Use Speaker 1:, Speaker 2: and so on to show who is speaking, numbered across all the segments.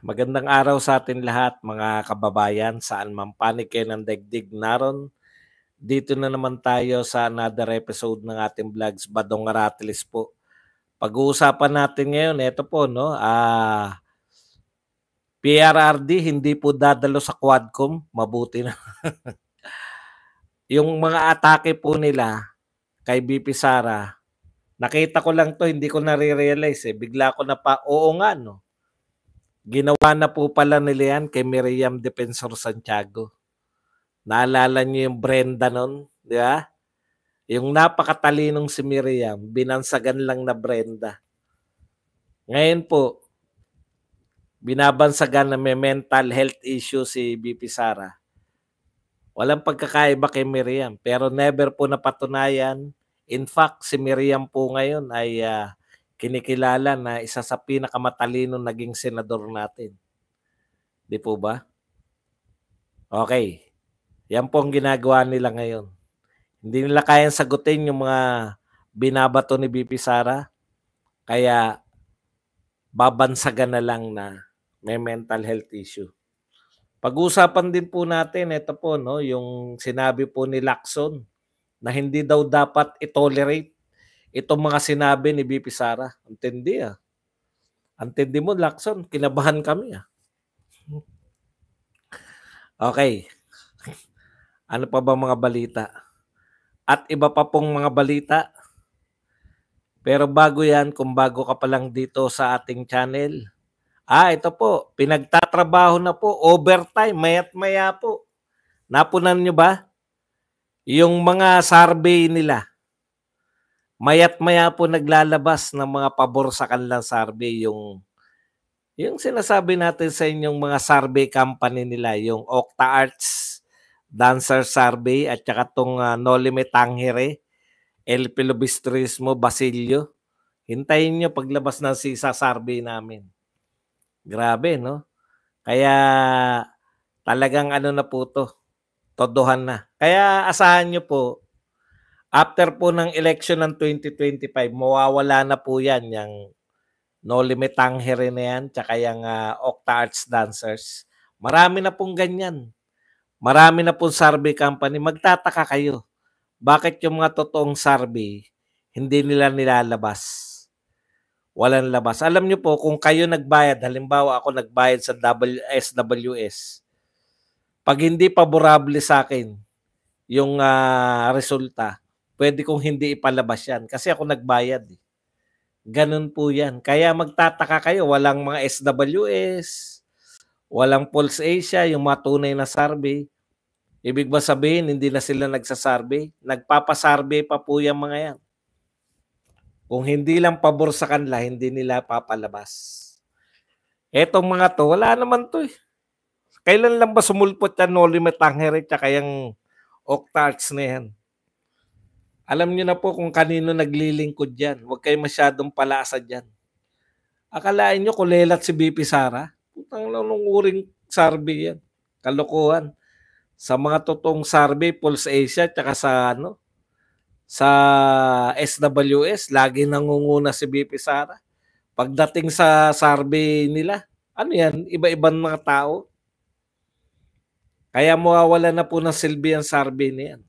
Speaker 1: Magandang araw sa atin lahat mga kababayan, saan man panig kayo ng daigdig naron. Dito na naman tayo sa another episode ng ating vlogs, Badong Aratilis po. Pag-uusapan natin ngayon, ito po, no, PRRD hindi po dadalo sa Quadcom, mabuti na. Yung mga atake po nila kay BP Sara, nakita ko lang to, hindi ko nare-realize bigla ko na pa, oo nga, no. Ginawa na po pala nila yan kay Miriam Defensor Santiago. Naalala niyo yung Brenda nun, di ba? Yung napakatalinong si Miriam, binansagan lang na Brenda. Ngayon po, binabansagan na may mental health issue si BP Sara. Walang pagkakaiba kay Miriam, pero never po napatunayan. In fact, si Miriam po ngayon ay kinikilala na isa sa pinakamatalino naging senador natin. Di po ba? Okay. Yan po ang ginagawa nila ngayon. Hindi nila kayang sagutin yung mga binabato ni BP Sara. Kaya babansagan na lang na may mental health issue. Pag-usapan din po natin, ito po, no, yung sinabi po ni Lacson na hindi daw dapat i-tolerate itong mga sinabi ni BP Sara. Antindi Antindi mo, Lacson, kinabahan kami Okay. Ano pa ba mga balita? At iba pa pong mga balita. Pero bago yan, kung bago ka pa lang dito sa ating channel, ito po, pinagtatrabaho na po, overtime, mayat maya po. Napunan nyo ba? Yung mga survey nila, mayat maya po naglalabas ng mga pabor sa kanilang survey, yung sinasabi natin sa inyong mga survey company nila, yung Octa Arts Dancer Survey at saka itong Nolime Tangere, El Pilobistrismo Basilio. Hintayin nyo paglabas ng sisa survey namin. Grabe, no? Kaya talagang ano na po to, todohan na. Kaya asahan nyo po, after po ng election ng 2025, mawawala na po yan, yung No Limit Tangere na yan, tsaka yung Octa Arts Dancers. Marami na pong ganyan. Marami na pong survey company. Magtataka kayo. Bakit yung mga totoong survey, hindi nila nilalabas? Walang labas. Alam nyo po, kung kayo nagbayad, halimbawa ako nagbayad sa SWS, pag hindi paborable sa akin yung resulta, pwede kong hindi ipalabas yan kasi ako nagbayad. Ganun po yan. Kaya magtataka kayo, walang mga SWS, walang Pulse Asia, yung mga tunay na survey. Ibig ba sabihin, hindi na sila nagsasurvey? Nagpapasurvey pa po yung mga yan. Kung hindi lang pabor sa kanila, hindi nila papalabas. Etong mga to, wala naman to eh. Kailan lang ba sumulpot yan No Limit Tangere tsaka yung Octa Arts na yan? Alam nyo na po kung kanino naglilingkod yan. Huwag kayo masyadong palasa dyan. Akalain nyo kulelat si BP Sara? Putang nanunguring survey yan. Kalokohan. Sa mga totoong survey, Pulse Asia, tsaka sa SWS, lagi nangunguna si BP Sara. Pagdating sa survey nila, ano yan, iba-ibang mga tao. Kaya mawawala na po ng silbi ang survey niyan.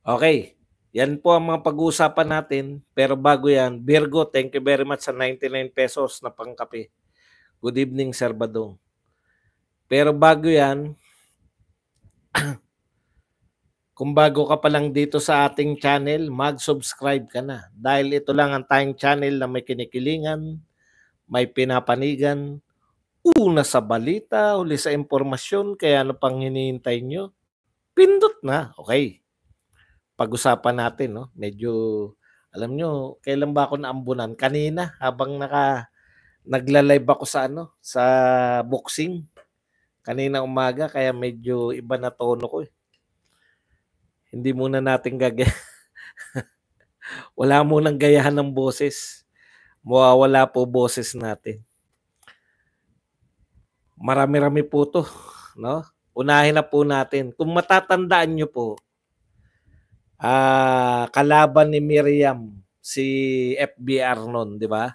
Speaker 1: Okay, yan po ang mga pag-uusapan natin. Pero bago yan, Virgo, thank you very much sa 99 pesos na pangkape. Good evening, Sir Badong. Pero bago yan, kung bago ka pa lang dito sa ating channel, mag-subscribe ka na. Dahil ito lang ang tayong channel na may kinikilingan, may pinapanigan, una sa balita, uli sa impormasyon, kaya ano pang hinihintay nyo? Pindot na. Okay. Pag-usapan natin, no? Medyo, alam nyo, kailan ba ako naambunan? Kanina, habang nagla-live ako sa boxing. Kanina umaga, kaya medyo iba na tono ko eh. Hindi muna natin wala munang gayahan ng boses. Mawawala po boses natin. Marami-rami po to, no? Unahin na po natin. Kung matatandaan nyo po, kalaban ni Miriam si FBR noon, di ba?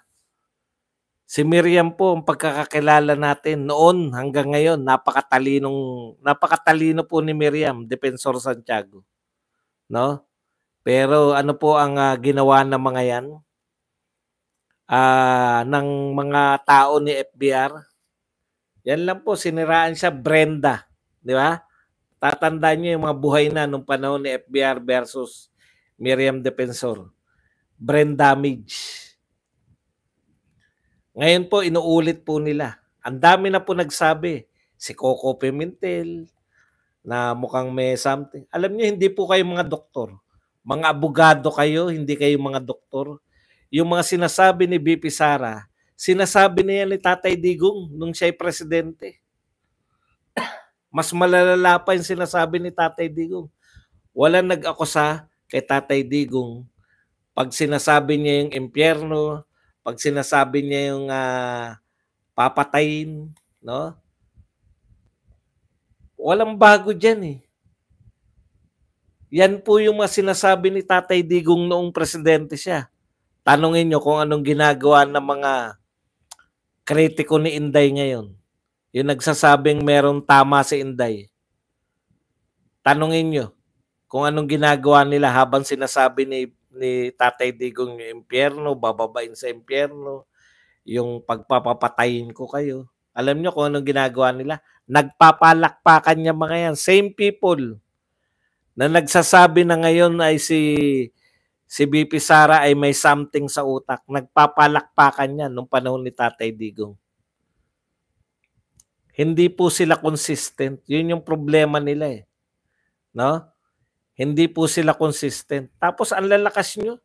Speaker 1: Si Miriam po, ang pagkakakilala natin noon hanggang ngayon, napakatalino po ni Miriam, Defensor Santiago, no? Pero ano po ang ginawa ng mga yan? Ng mga tao ni FBR. Yan lang po, siniraan siya Brenda, di ba? Tatandaan niyo yung mga buhay na nung panahon ni FBR versus Miriam Defensor. Brain damage. Ngayon po, inuulit po nila. Ang dami na po nagsabi. Si Coco Pimentel, na mukhang may something. Alam niyo, hindi po kayo mga doktor. Mga abogado kayo, hindi kayo mga doktor. Yung mga sinasabi ni BP Sara, sinasabi niya ni Tatay Digong nung siya'y presidente. Mas malalala pa yung sinasabi ni Tatay Digong. Walang nag-akusa kay Tatay Digong pag sinasabi niya yung impyerno, pag sinasabi niya yung papatayin, no? Walang bago dyan eh. Yan po yung mga sinasabi ni Tatay Digong noong presidente siya. Tanungin nyo kung anong ginagawa ng mga kritiko ni Inday ngayon. Yung nagsasabing merong tama si Inday. Tanungin nyo kung anong ginagawa nila habang sinasabi ni Tatay Digong yung impyerno, bababain sa impyerno, yung pagpapapatayin ko kayo. Alam nyo kung anong ginagawa nila? Nagpapalakpakan niya mga yan. Same people na nagsasabi na ngayon ay si BP Sara ay may something sa utak. Nagpapalakpakan yan nung panahon ni Tatay Digong. Hindi po sila consistent. Yun yung problema nila eh. No? Hindi po sila consistent. Tapos ang lalakas nyo,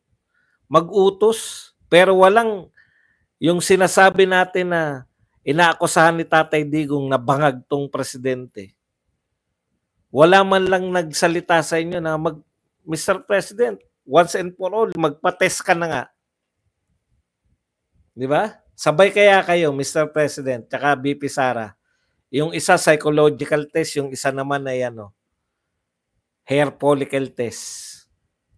Speaker 1: mag-utos, pero walang yung sinasabi natin na inaakusahan ni Tatay Digong na bangag tong presidente. Wala man lang nagsalita sa inyo na Mr. President, once and for all, magpa-test ka na nga. Di ba? Sabay kaya kayo, Mr. President, tsaka BP Sara. Yung isa psychological test, yung isa naman ay hair follicle test.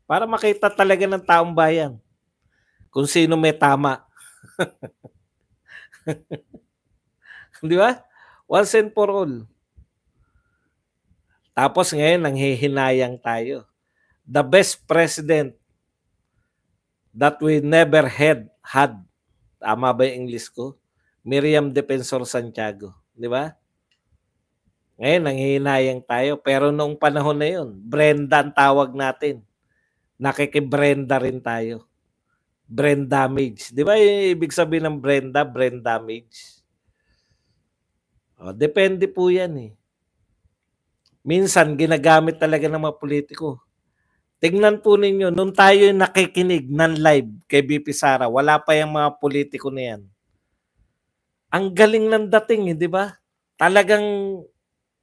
Speaker 1: Para makita talaga ng taong bayan kung sino may tama. Di ba? Once and for all. Tapos ngayon, nanghihinayang tayo. The best president that we never had. Tama ba yung English ko? Miriam Defensor Santiago. Di ba? Ngayon, nanghihinayang tayo. Pero noong panahon na yun, Brenda ang tawag natin. Nakikibrenda rin tayo. Brain damage. Di ba yung ibig sabihin ng Brenda? Brain damage. Depende po yan eh. Minsan, ginagamit talaga ng mga politiko. Tingnan po ninyo, nung tayo nakikinig ng live kay BP Sara, wala pa yung mga politiko na yan. Ang galing ng dating, di ba? Talagang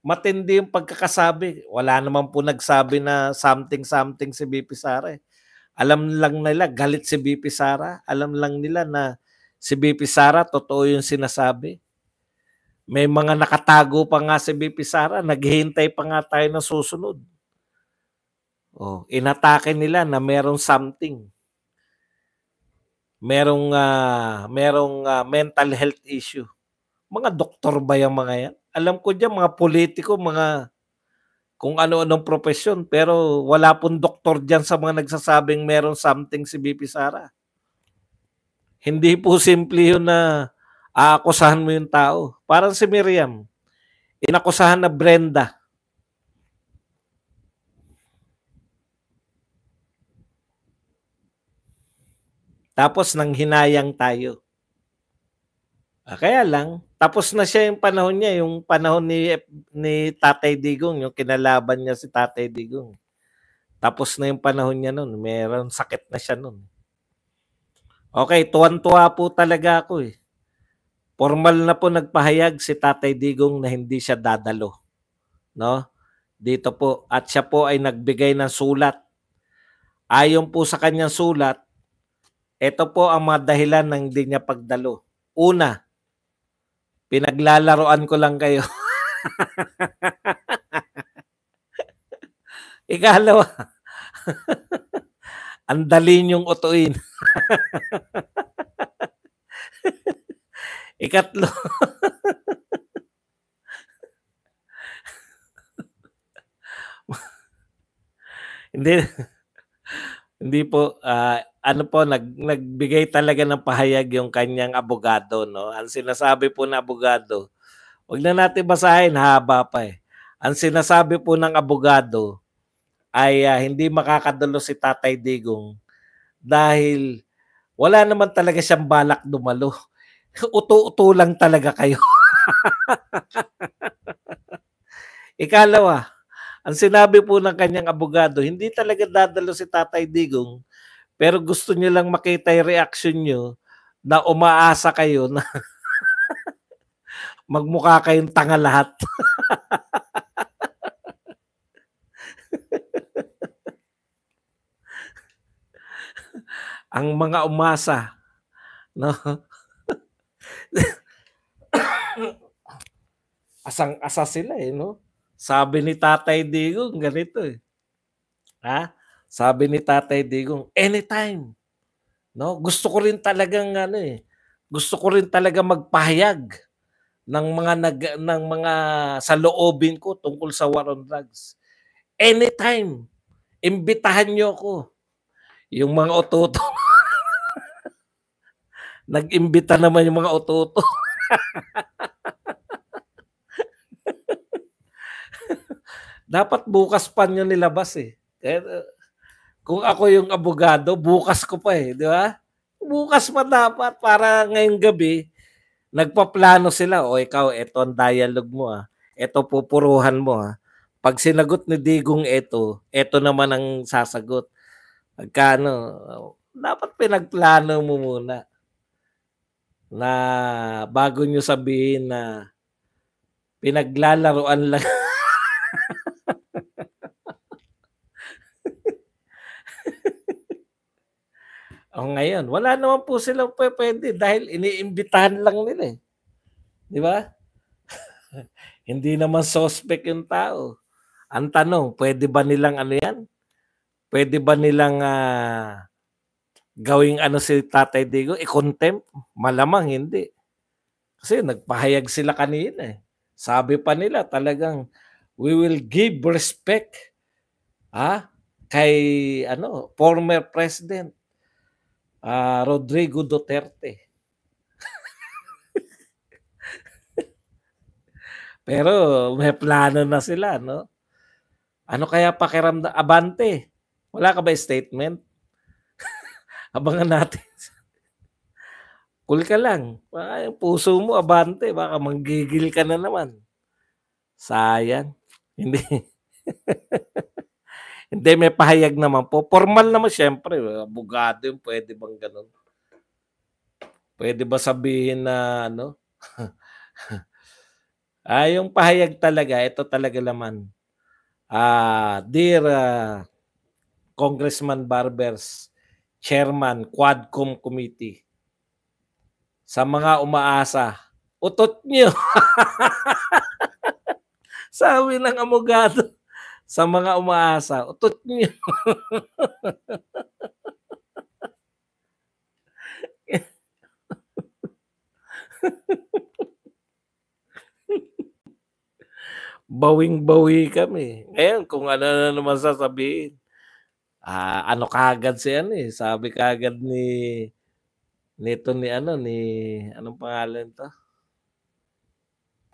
Speaker 1: matindi yung pagkakasabi. Wala naman po nagsabi na something si BP Sara. Alam lang nila, galit si BP Sara. Alam lang nila na si BP Sara, totoo yung sinasabi. May mga nakatago pa nga si BP Sara, naghihintay pa nga tayo na susunod. Inatake nila na merong something. Merong mental health issue. Mga doktor ba yung mga yan? Alam ko dyan, mga politiko, mga kung ano-anong profesyon, pero wala pong doktor dyan sa mga nagsasabing merong something si BP Sara. Hindi po simple yun na aakusahan mo yung tao. Parang si Miriam, inakusahan na Brenda. Tapos nang hinayang tayo. Kaya lang, tapos na siya yung panahon niya, yung panahon ni Tatay Digong, yung kinalaban niya si Tatay Digong. Tapos na yung panahon niya nun, meron sakit na siya nun. Okay, tuwan-tuwa po talaga ako eh. Formal na po nagpahayag si Tatay Digong na hindi siya dadalo. No? Dito po, at siya po ay nagbigay ng sulat. Ayon po sa kanyang sulat, ito po ang mga dahilan ng hindi niya pagdalo. Una, pinaglalaroan ko lang kayo. Ikalawa, ang dali niyong utuin. Ikatlo, hindi hindi po, ano po nagbigay talaga ng pahayag yung kanyang abogado 'no. Ang sinasabi po ng abogado, 'wag na natin basahin haba pa, eh. Ang sinasabi po ng abogado ay, hindi makakadulo si Tatay Digong dahil wala naman talaga siyang balak dumalo. Uto-uto lang talaga kayo. Ikalawa, ang sinabi po ng kanyang abogado, hindi talaga dadalo si Tatay Digong, pero gusto niyo lang makita yung reaksyon niyo na umaasa kayo na magmukha kayong tanga lahat. Ang mga umasa, no? Asang-asa sila, eh, no? Sabi ni Tatay Digong ganito, eh, sabi ni Tatay Digong, "Anytime." 'No, gusto ko rin talagang ano, eh, gusto ko rin talaga magpahayag ng mga saloobin ko tungkol sa war on drugs. Anytime, imbitahan niyo ako. Yung mga ototo, nag-imbita naman yung mga ototo. Dapat bukas pa niyo nilabas, eh. Kung ako yung abogado, bukas ko pa, eh, di ba? Bukas pa dapat para ngayong gabi nagpaplano sila, "O ikaw eto ang dialogue mo, eto pupuruhan mo, 'Pag sinagot ni Digong eto, eto naman ang sasagot." Pagka ano, dapat pinagplano mo muna na bago niyo sabihin na pinaglalaruan lang. O ngayon, wala naman po silang pupuwede dahil iniimbitahan lang nila, eh, 'di ba? Hindi naman suspect yung tao. Ang tanong, puwede ba nilang ano 'yan, puwede ba nilang, gawing ano si Tatay Digong, i-contempt? Malamang hindi. Kasi nagpahayag sila kanina, eh. Sabi pa nila talagang, "We will give respect, ah, kay ano, former President, Rodrigo Duterte." Pero may plano na sila 'no? Ano kaya abante, wala ka ba statement? Abangan natin. Cool ka lang, baka yung puso mo abante, baka manggigil ka na naman. Sayang, hindi. Hindi, may pahayag naman po. Formal naman siyempre, abogado yun, puwede bang gano'n? Puwede ba sabihin na ano, yung pahayag talaga, ito talaga naman, "Dear, Congressman Barbers, Chairman Quadcom Committee, sa mga umaasa, utot niyo." Sabi ng abogado, sa mga umaasa, utot niyo. Bawing-bawi kami. Ngayon kung ano na naman sasabihin, ano kaagad si ano, eh, sabi kaagad nito ni ano, ni anong pangalan 'to?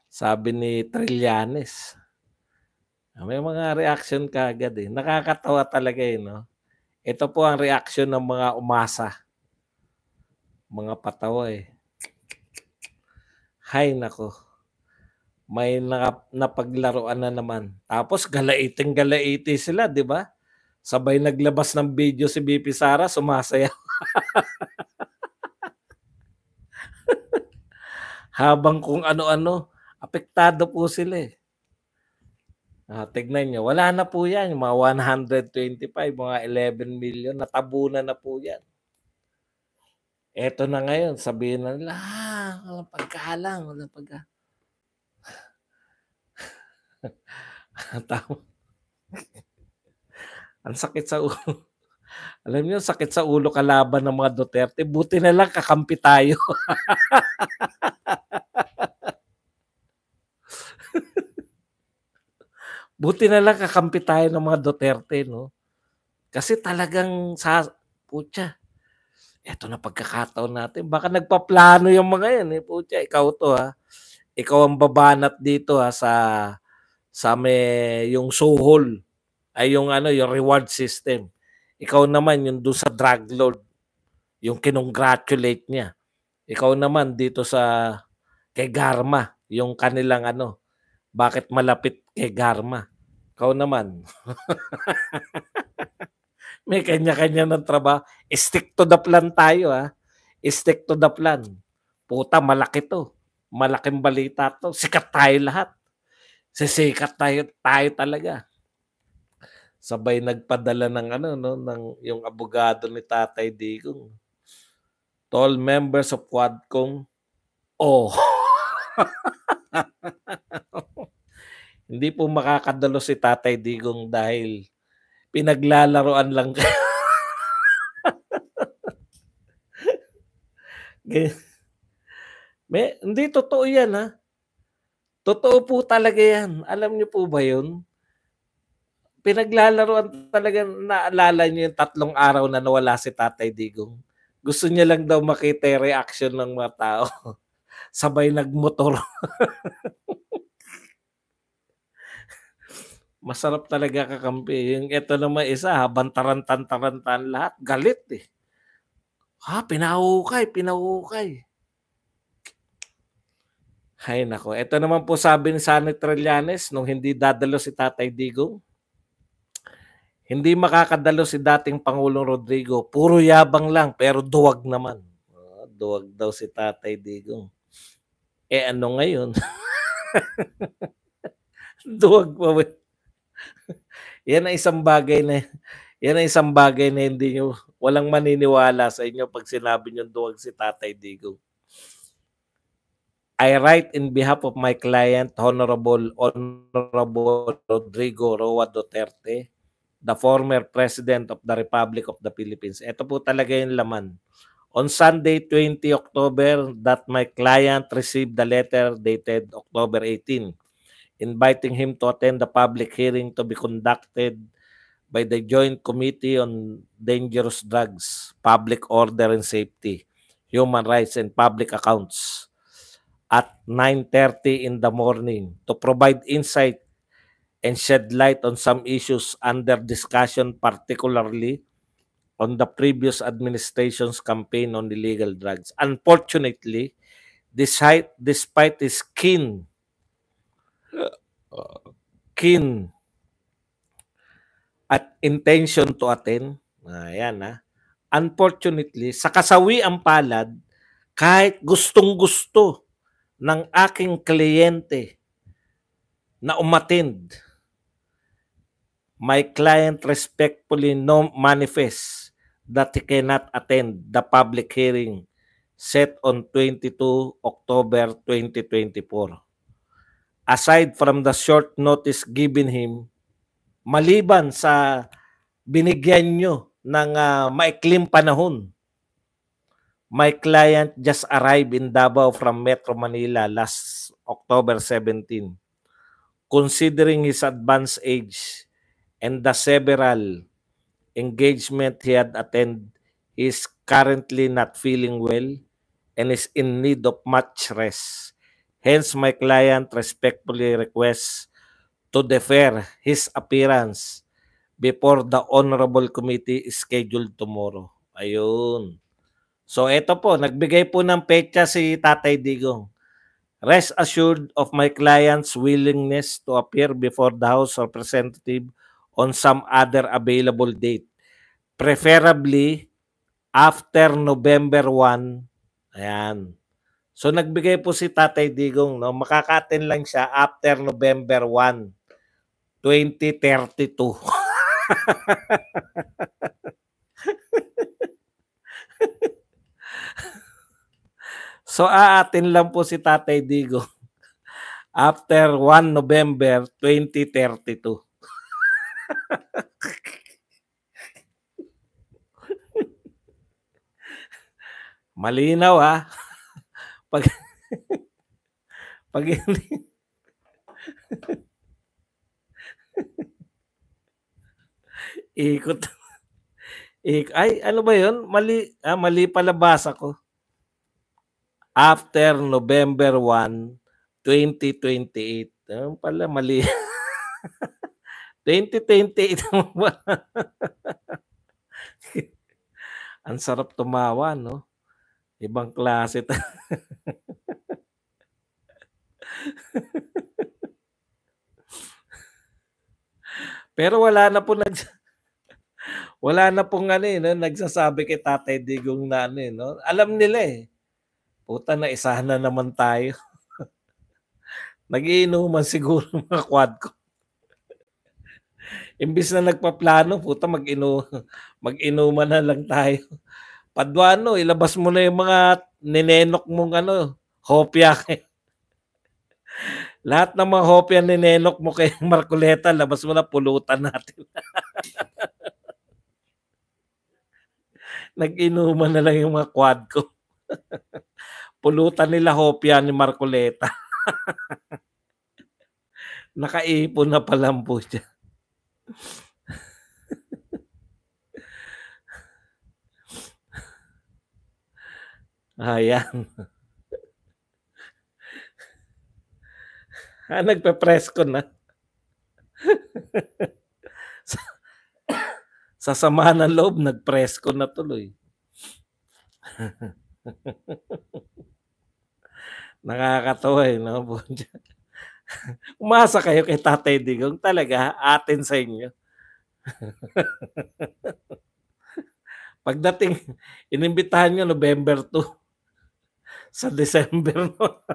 Speaker 1: Sabi ni Trillanes, may mga reaksyon kaagad, eh. Nakakatawa talaga, eh, 'no? Ito po ang reaksyon ng mga umasa, mga patawa, eh. Hay naku, may napaglaruan na naman. Tapos galaiting-galaiti sila, 'di ba? Sabay naglabas ng video si VP Sara sumasayaw habang kung ano-ano, apektado po sila, eh. Tignan niyo, wala na po 'yan, yung mga 125, mga 11 million natabunan na po 'yan. Eto na ngayon sabihin na nila, walang pagkaalam, walang tama, ang sakit sa ulo. Alam niyo sakit sa ulo kalaban ng mga Duterte, buti na lang kakampi tayo. Buti na lang kakampi tayo ng mga Duterte 'no. Kasi talagang putya, eto na pagkakataon natin baka nagpaplano yung mga yan, eh, putya ikaw 'to, ikaw ang babanat dito, sa may yung suhol, ay yung ano, yung reward system. Ikaw naman yung dun sa drug lord, yung kinongratulate niya. Ikaw naman dito sa kay Garma, yung kanilang ano, bakit malapit kay Garma. Ikaw naman, may kanya-kanya ng trabaho. Stick to the plan tayo, Stick to the plan. Puta, malaki 'to. Malaking balita 'to. Sikat tayo lahat. Sisikat tayo talaga. Sabay nagpadala ng ano 'no, ng yung abogado ni Tatay Digong. To all members of Quadcom, oh. Hindi po makakadalo si Tatay Digong dahil pinaglalaroan lang kayo. Hindi totoo 'yan, Totoo po talaga 'yan. Alam niyo po ba 'yun? Pinaglalaruan talaga, naalala niyo yung 3 araw na nawala si Tatay Digong? Gusto niya lang daw makita yung reaksyon ng mga tao, sabay nagmotor. Masarap talaga kakampi. Yung eto naman isa habang tarantan-tarantan lahat, galit, eh. Pinahukay. Hay naku, eto naman po sabi ni Sonny Trillanes nung hindi dadalo si Tatay Digong. Hindi makakadalo si dating Pangulong Rodrigo, puro yabang lang pero duwag naman. Duwag daw si Tatay Digong. Eh ano ngayon? Duwag pa ba? Yan ang isang bagay na hindi nyo, walang maniniwala sa inyo pag sinabi nyo duwag si Tatay Digong. I write in behalf of my client, Honorable Rodrigo Roa Duterte, the former President of the Republic of the Philippines. Ito po talaga yung laman. On Sunday, 20 October, that my client received the letter dated October 18, inviting him to attend the public hearing to be conducted by the Joint Committee on Dangerous Drugs, Public Order and Safety, Human Rights and Public Accounts at 9:30 in the morning to provide insight and shed light on some issues under discussion, particularly on the previous administration's campaign on illegal drugs. Unfortunately, despite his keen at intention to attend, unfortunately, sa kasawiang palad, kahit gustong-gusto ng aking kliyente na umattend, my client respectfully manifests that he cannot attend the public hearing set on 22 October 2024. Aside from the short notice given him, maliban sa binigyan nyo ng maikling panahon, my client just arrived in Davao from Metro Manila last October 17. Considering his advanced age and the several engagement he had attended, he is currently not feeling well and is in need of much rest. Hence, my client respectfully requests to defer his appearance before the Honorable Committee is scheduled tomorrow. Ayun. So, ito po, nagbigay po ng petsa si Tatay Digong. Rest assured of my client's willingness to appear before the House of Representatives on some other available date. Preferably after November 1. Ayan. So nagbigay po si Tatay Digong, no, makaka-attend lang siya after November 1, 2032. So aatin lang po si Tatay Digong after 1 November 2032. Malinaw, Pag pag hindi ikot ay ano ba 'yun? Mali pala basa ko. After November 1, 2028. Ayun pala mali. 2028 naman pala. Ang sarap tumawa 'no? Ibang klase pero wala na pong ano, 'no, nagsasabi kay Tatay Digong na ano, 'no, alam nila, puta naisahan na naman tayo. Nag-iinuman siguro mga quadco. Imbis na nagpaplano, puta mag-inuman na lang tayo. Paduano, ilabas mo na yung mga ninenok mong ano, hopya. Lahat ng mga hopya ninenok mo kay Marcoleta, labas mo na, pulutan natin. Nag-inuman na lang yung mga quadco. Pulutan nila hopya ni Marcoleta. Nakaipon na palampo siya. Ayan. Nagpe-presko na. Sa sama ng loob, nagpresko na tuloy. Nakakatawa, no? Umasa kayo kay Tatay Digong, talaga atin sa inyo. Pagdating, inimbitahan nyo November 2. Sa December no.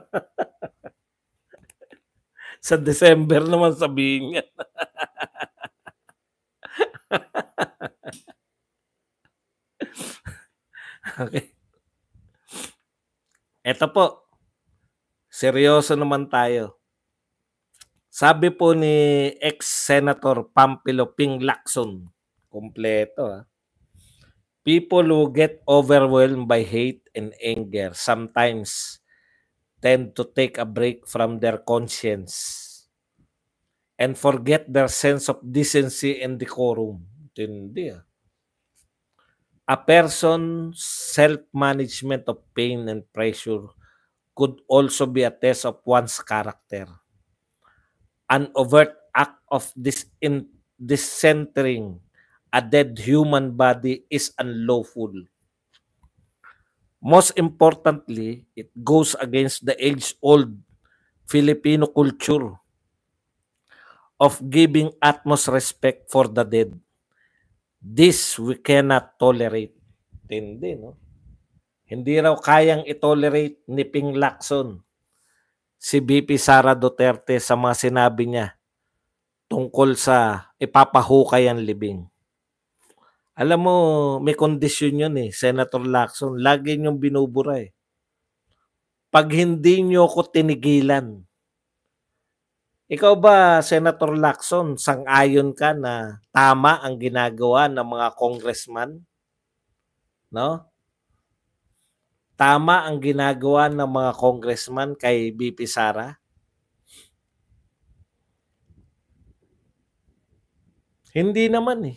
Speaker 1: Sa December naman sabihin niya. Okay. Eto po, seryoso naman tayo. Sabi po ni ex-Senator Pampilo Ping Lacson, kumpleto, people who get overwhelmed by hate and anger sometimes tend to take a break from their conscience and forget their sense of decency and decorum. Hindi. A person's self-management of pain and pressure could also be a test of one's character. An overt act of disentering a dead human body is unlawful. Most importantly, it goes against the age-old Filipino culture of giving utmost respect for the dead. This we cannot tolerate. Hindi, no? Hindi raw kayang itolerate ni Ping Lacson si VP Sara Duterte sa mga sinabi niya tungkol sa ipapahukay ang libing. Alam mo, may kondisyon yun Senator Lacson. Lagi niyong binubura Pag hindi niyo ko tinigilan. Ikaw ba, Senator Lacson, sang-ayon ka na tama ang ginagawa ng mga congressman? No? Tama ang ginagawa ng mga congressman kay VP Sara? Hindi naman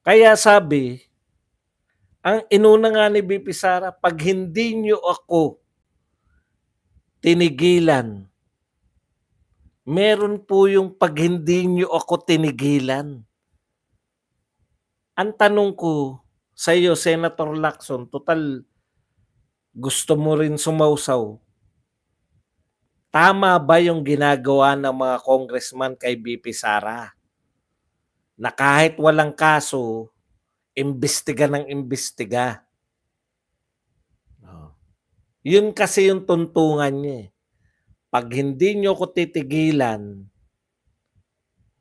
Speaker 1: Kaya sabi, ang inuna nga ni VP Sara, pag hindi nyo ako tinigilan, meron po yung pag hindi nyo ako tinigilan. Ang tanong ko sa iyo, Senator Lacson, total gusto mo rin sumausaw. Tama ba yung ginagawa ng mga congressman kay VP Sara? Na kahit walang kaso, imbestiga ng imbestiga. Yun kasi yung tuntungan niya Pag hindi nyo ko titigilan,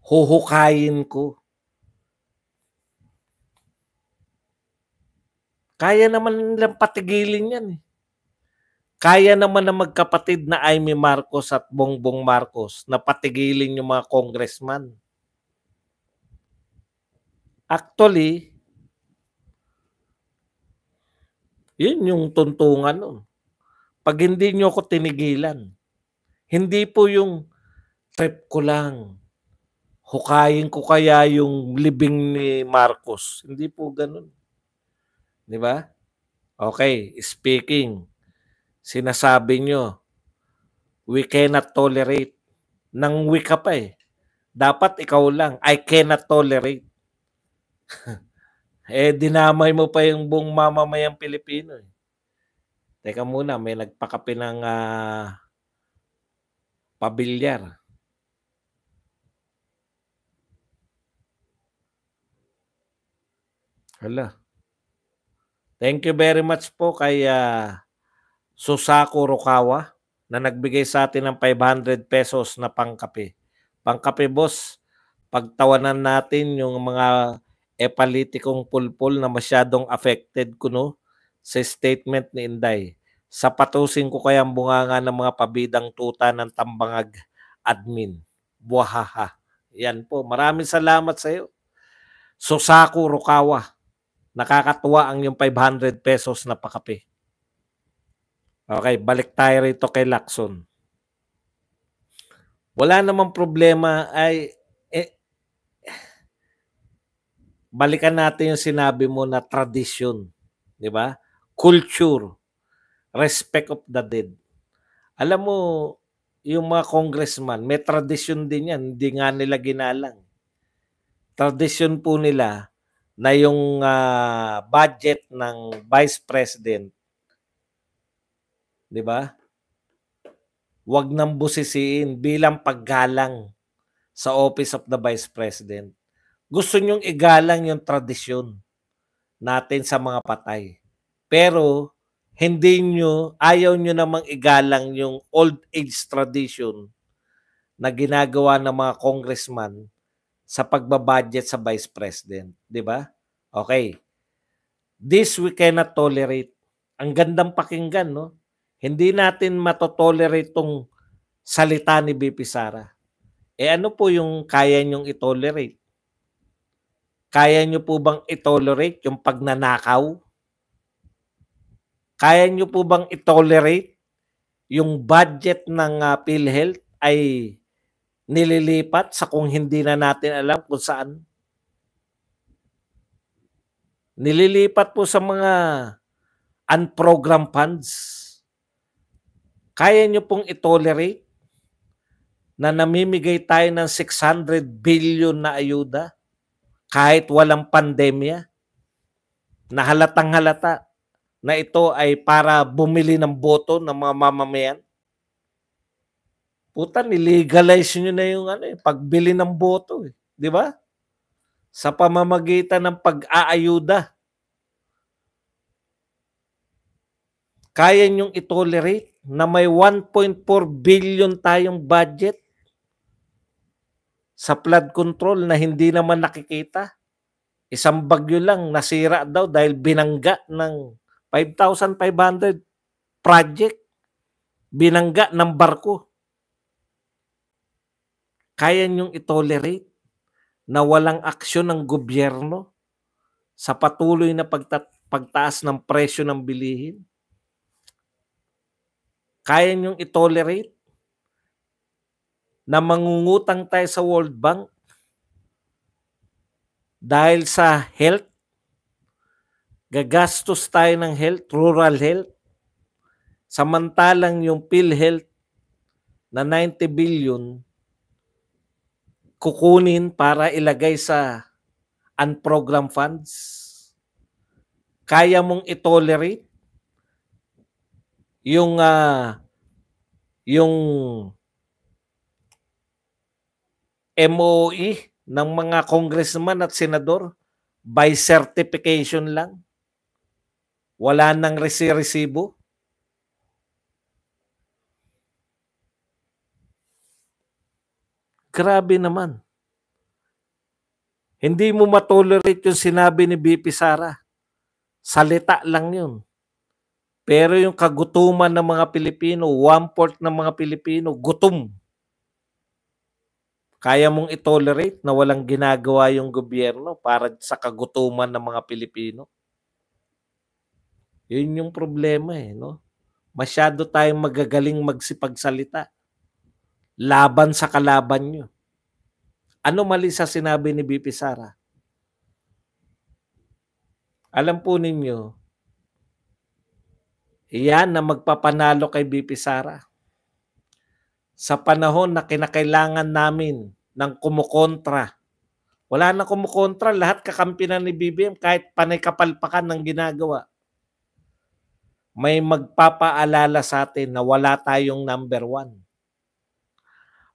Speaker 1: huhukayin ko. Kaya naman nilang patigilin yan Kaya naman ng magkapatid na Amy Marcos at Bongbong Marcos na patigilin yung mga congressman. Actually, Yun yung tuntungan nun. Pag hindi niyo ako tinigilan, hindi po yung trip ko lang, hukayin ko kaya yung libing ni Marcos. Hindi po ganun. Di ba? Okay, speaking, sinasabi nyo, we cannot tolerate. Nang we ka pa eh. Dapat ikaw lang, I cannot tolerate. Dinamay mo pa yung buong mamamayang Pilipino eh. Teka muna, may nagpakape ng pabilyar. Hala. Thank you very much po kay Susaku Rukawa na nagbigay sa atin ng 500 pesos na pangkape. Pangkape, boss. Pagtawanan natin yung mga epalitikong pulpul na masyadong affected kuno sa statement ni Inday. Sapatusin ko kaya ang bunganga ng mga pabidang tuta ng Tambangag admin. Buhaha. Yan po. Maraming salamat sa iyo. Susaku Rukawa. Nakakatuwa ang yung 500 pesos na pakape. Okay, balik tayo rito kay Lacson. Wala namang problema ay balikan natin yung sinabi mo na tradition, di ba? Culture, respect of the dead. Alam mo, yung mga congressman, may tradition din yan, hindi nga nila ginalang. Tradition po nila na yung budget ng Vice President, di ba? Huwag nang busisiin bilang paggalang sa Office of the Vice President. Gusto nyong igalang yung tradisyon natin sa mga patay. Pero ayaw nyo namang igalang yung old age tradition na ginagawa ng mga congressman sa pagbabudget sa Vice President. Di ba? Okay. This we cannot tolerate. Ang gandang pakinggan, no? Hindi natin matotolerate tong salita ni BP Sara. Ano po yung kaya nyong itolerate? Kaya nyo po bang itolerate yung pagnanakaw? Kaya nyo po bang itolerate yung budget ng PhilHealth ay nililipat sa kung hindi na natin alam kung saan? Nililipat po sa mga unprogrammed funds. Kaya nyo pong itolerate na namimigay tayo ng 600 billion na ayuda kahit walang pandemya, na halatang halata na ito ay para bumili ng boto ng mga mamamayan? Puta, nilegalize nyo na yung pagbili ng boto. Di ba? Sa pamamagitan ng pag-aayuda. Kaya nyong itolerate na may 1.4 billion tayong budget sa flood control na hindi naman nakikita. Isang bagyo lang nasira daw dahil binangga ng 5,500 project. Binangga ng barko. Kaya nyong itolerate na walang aksyon ng gobyerno sa patuloy na pagtaas ng presyo ng bilihin? Kaya nyong itolerate na mangungutang tayo sa World Bank dahil sa health? Gagastos tayo ng health, rural health, samantalang yung PhilHealth na 90 billion kukunin para ilagay sa unprogrammed funds. Kaya mong itolerate yung MOE ng mga congressman at senador by certification lang? Wala nang resibo? Grabe naman. Hindi mo matolerate yung sinabi ni BP Sara. Salita lang yun. Pero yung kagutuman ng mga Pilipino, 1/4 ng mga Pilipino, gutom. Kaya mong itolerate na walang ginagawa yung gobyerno para sa kagutuman ng mga Pilipino? Yun yung problema eh, no? Masyado tayong magagaling magsipagsalita laban sa kalaban nyo. Ano mali sa sinabi ni BP Sara? Alam po ninyo, iyan na magpapanalo kay BP Sara. Sa panahon na kinakailangan namin ng kumukontra. Wala na kumukontra, lahat kakampi na ni BBM kahit panay kapalpakan ng ginagawa. May magpapaalala sa atin na wala tayong number 1.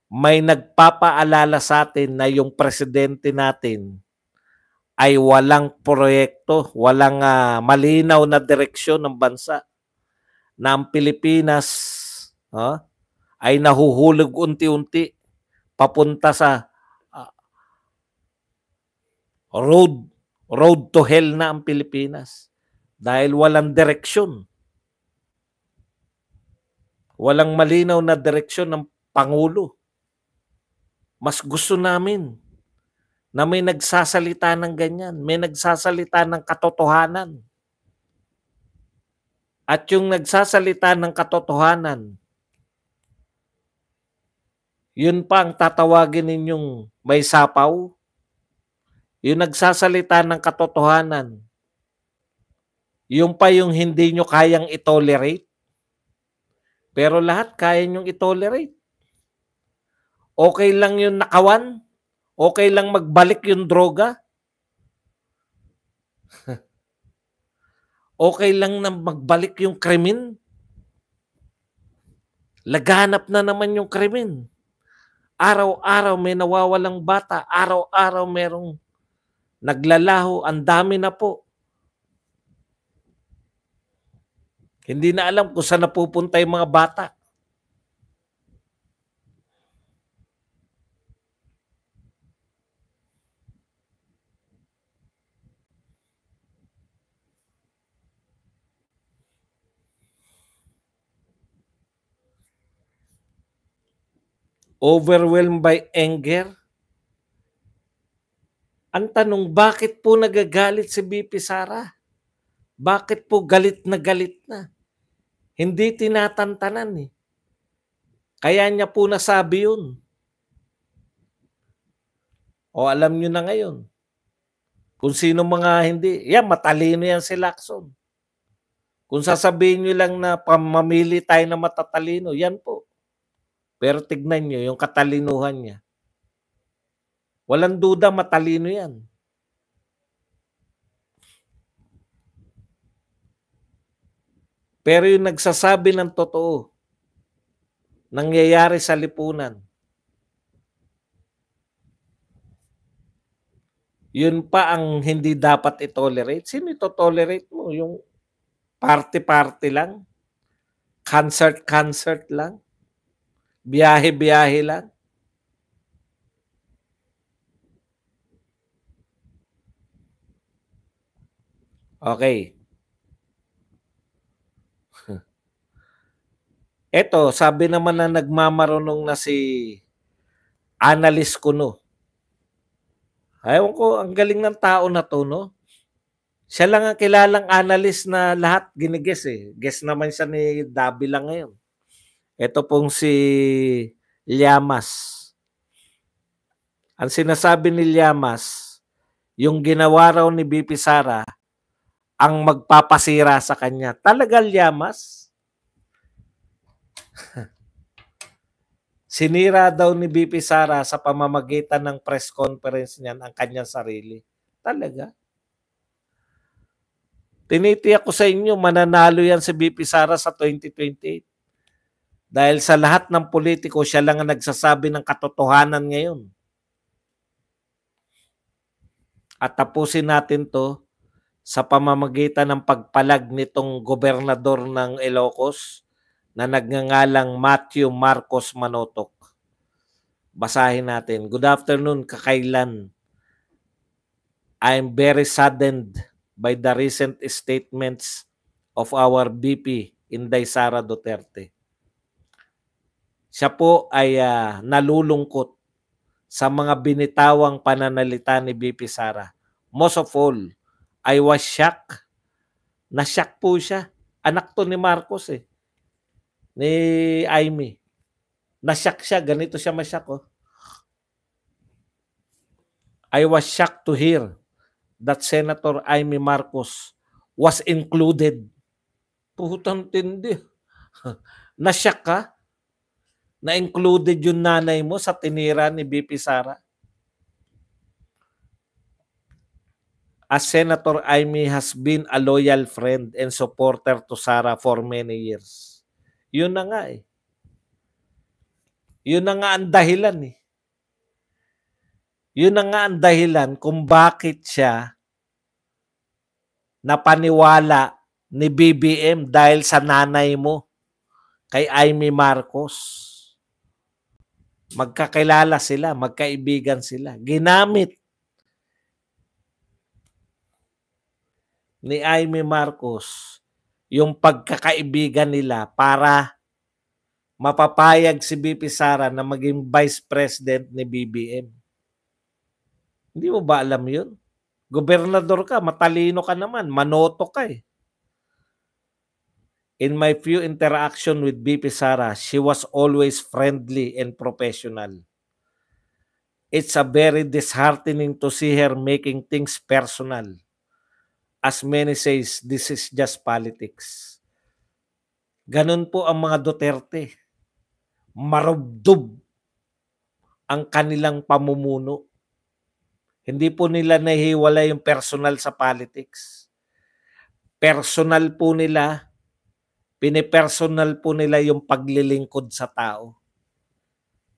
Speaker 1: May nagpapaalala sa atin na yung presidente natin ay walang proyekto, walang malinaw na direksyon ng bansa. Na ang Pilipinas ay nahuhulog unti-unti papunta sa road to hell na ang Pilipinas dahil walang direksyon. Walang malinaw na direksyon ng Pangulo. Mas gusto namin na may nagsasalita ng ganyan, may nagsasalita ng katotohanan. At yung nagsasalita ng katotohanan, yun pa ang tatawagin ninyong may sapaw. Yung nagsasalita ng katotohanan, yung pa yung hindi nyo kayang itolerate. Pero lahat kaya nyong itolerate. Okay lang yung nakawan. Okay lang magbalik yung droga. Okay lang na magbalik yung krimen. Laganap na naman yung krimen. Araw-araw may nawawalang bata. Araw-araw merong naglalaho. Ang dami na po. Hindi na alam kung saan napupunta yung mga bata. Overwhelmed by anger. Ang tanong, bakit po nagagalit si BP Sara? Bakit po galit na? Hindi tinatantanan eh. Kaya niya po nasabi yun. O alam nyo na ngayon. Kung sino mga hindi. Yan, matalino yan si Lacson. Kung sasabihin nyo lang na pamamili tayo na matatalino, yan po. Pero tignan nyo yung katalinuhan niya. Walang duda, matalino yan. Pero yung nagsasabi ng totoo, nangyayari sa lipunan, yun pa ang hindi dapat itolerate. Sino ito-tolerate mo? Yung party-party lang? Concert lang? Biyahe-biyahe lang? Okay. Eto, sabi naman na nagmamarunong na si Annalise Cuno. Ayaw ko, ang galing ng tao na to, no? Siya lang ang kilalang analyst na lahat ginigess eh. Guess naman siya ni Davila ngayon. Ito pong si Llamas. Ang sinasabi ni Llamas, yung ginawa raw ni BP Sara ang magpapasira sa kanya. Talaga Llamas? Sinira daw ni BP Sara sa pamamagitan ng press conference niyan ang kanyang sarili. Talaga? Tinitiyak ko sa inyo, mananalo yan si BP Sara sa 2028. Dahil sa lahat ng politiko, siya lang ang nagsasabi ng katotohanan ngayon. At tapusin natin to sa pamamagitan ng pagpalag nitong gobernador ng Ilocos na nagngangalang Matthew Marcos Manotok. Basahin natin. Good afternoon, kakailan. I'm very saddened by the recent statements of our BP, Inday Sara Duterte. Siya po ay nalulungkot sa mga binitawang pananalita ni BP Sara. Most of all, I was shocked Na-shock po siya. Anak to ni Marcos eh. Ni Amy. Na-shock siya. Ganito siya ma-shock oh. I was shocked to hear that Senator Amy Marcos was included. Putang tindi. Na-shock ka? Na-included yung nanay mo sa tinira ni BP Sara? As Senator Amy has been a loyal friend and supporter to Sara for many years. Yun na nga eh. Yun na nga ang dahilan eh. Yun na nga ang dahilan kung bakit siya napaniwala ni BBM dahil sa nanay mo kay Amy Marcos. Magkakilala sila, magkaibigan sila. Ginamit ni Amy Marcos yung pagkakaibigan nila para mapapayag si BP Sara na maging vice president ni BBM. Hindi mo ba alam yun? Gobernador ka, matalino ka naman, manoto ka eh. In my few interaction with BP Sara, she was always friendly and professional. It's a very disheartening to see her making things personal. As many says, this is just politics. Ganun po ang mga Duterte. Marubdob ang kanilang pamumuno. Hindi po nila nahihiwala yung personal sa politics. Personal po nila, pinipersonal po nila yung paglilingkod sa tao.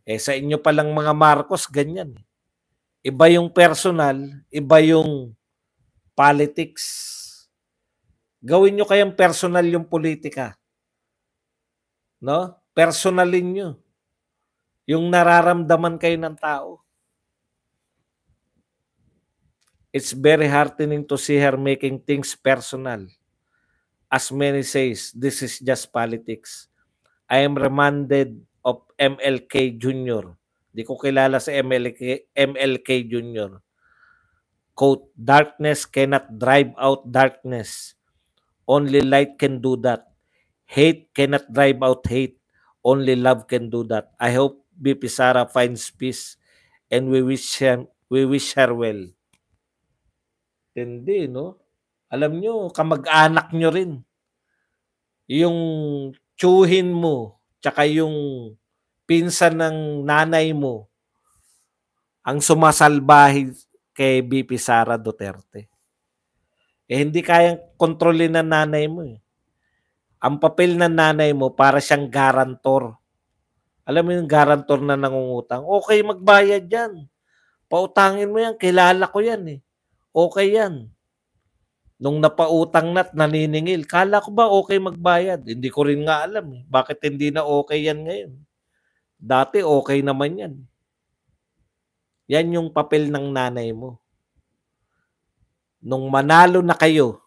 Speaker 1: Eh sa inyo palang mga Marcos, ganyan. Iba yung personal, iba yung politics. Gawin nyo kayang personal yung politika. No? Personalin nyo. Yung nararamdaman kayo ng tao. It's very heartening to see her making things personal. As many says, this is just politics. I am reminded of MLK Jr. Di ko kilala si MLK Jr. Quote, darkness cannot drive out darkness. Only light can do that. Hate cannot drive out hate. Only love can do that. I hope BP Sara finds peace and we wish her well. Hindi, no? Alam nyo, kamag-anak nyo rin. Yung tsuhin mo, tsaka yung pinsan ng nanay mo, ang sumasalbahe kay BP Sara Duterte. Eh, hindi kayang kontrolin ng nanay mo eh. Ang papel ng nanay mo para siyang garantor. Alam mo yung garantor na nangungutang? Okay, magbayad yan. Pautangin mo yan, kilala ko yan eh. Okay yan. Nung napautang na't naniningil, kala ko ba okay magbayad? Hindi ko rin nga alam eh. Bakit hindi na okay yan ngayon? Dati okay naman yan. Yan yung papel ng nanay mo. Nung manalo na kayo,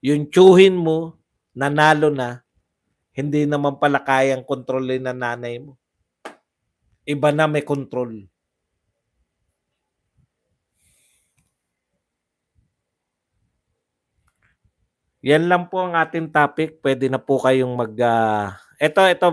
Speaker 1: yung tsuhin mo, nanalo na, hindi naman pala kayang kontrolin ng nanay mo. Iba na may kontrol. Yan lang po ang ating topic. Pwede na po kayong ito